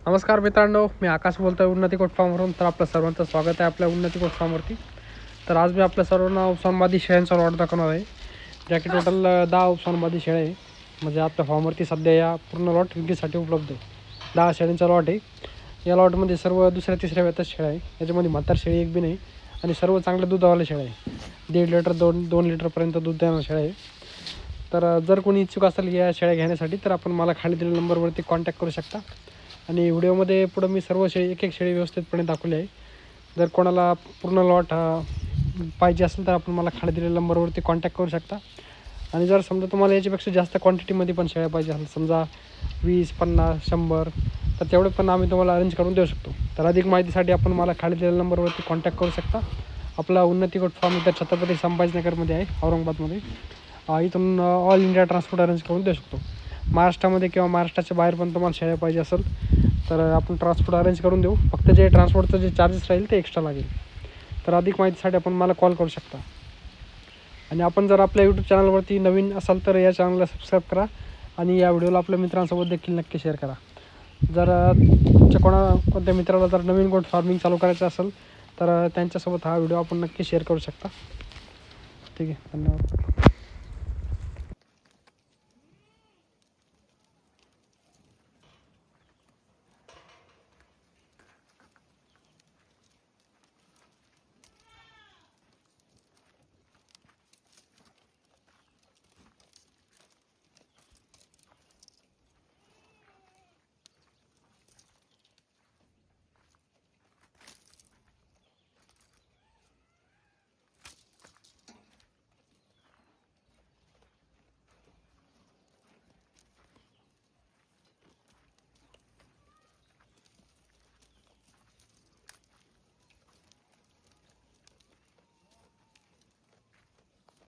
नमस्कार मित्रांनो, मी आकाश बोलतो आहे उन्नती गोट फार्मवरून. तर आपलं सर्वांचं स्वागत आहे आपल्या उन्नती गोट फार्मवरती. तर आज मी आपल्या सर्वांना उपसंवादी शेळ्यांचा लॉट दाखवणार आहे, ज्या की टोटल 10 उपसंवादी शेळ्या आहे. म्हणजे आपल्या फार्मवरती सध्या या पूर्ण लॉट विक्रीसाठी उपलब्ध आहे. 10 शेळ्यांचा लॉट आहे. या लॉटमध्ये सर्व दुसऱ्या तिसऱ्या वेळेतच शेळ्या आहे. याच्यामध्ये म्हातार शेळी एक बी नाही आणि सर्व चांगल्या दुधावाल्या शेळ्या आहे. 1.5 लिटर 2 लिटरपर्यंत दूध देणाऱ्या शेळ्या आहे. तर जर कोणी इच्छुक असेल या शेळ्या घेण्यासाठी तर आपण मला खाली दिलेल्या नंबरवरती कॉन्टॅक्ट करू शकता. आणि व्हिडिओमध्ये पुढं मी सर्व शेळी एक शेळी व्यवस्थितपणे दाखवली आहे. जर कोणाला पूर्ण लॉट पाहिजे असेल तर आपण मला खाली दिलेल्या नंबरवरती कॉन्टॅक्ट करू शकता. आणि जर समजा तुम्हाला याच्यापेक्षा जास्त क्वांटिटीमध्ये पण शेळ्या पाहिजे असेल, समजा 20, 50, 100, तर तेवढे पण आम्ही तुम्हाला अरेंज करून देऊ शकतो. तर अधिक माहितीसाठी आपण मला खाली दिलेल्या नंबरवरती कॉन्टॅक्ट करू शकता. आपला उन्नती गोट फार्म इथं छत्रपती संभाजीनगरमध्ये आहे, औरंगाबादमध्ये. इथून ऑल इंडिया ट्रान्सपोर्ट अरेंज करून देऊ शकतो. महाराष्ट्रामध्ये किंवा महाराष्ट्राच्या बाहेर पण तुम्हाला शेळ्या पाहिजे असेल तर आपण ट्रान्सपोर्ट अरेंज करून देऊ. फक्त जे ट्रान्सपोर्टचं जे चार्जेस राहील ते एक्स्ट्रा लागेल. तर अधिक माहितीसाठी आपण मला कॉल करू शकता. आणि आपण जर आपल्या यूट्यूब चॅनलवरती नवीन असाल तर या चॅनलला सबस्क्राईब करा आणि या व्हिडिओला आपल्या मित्रांसोबत देखील नक्की शेअर करा. जर तुमच्या कोणत्या मित्राला जर नवीन गोट फार्मिंग चालू करायचं असेल तर त्यांच्यासोबत हा व्हिडिओ आपण नक्की शेअर करू शकता. ठीक आहे, धन्यवाद.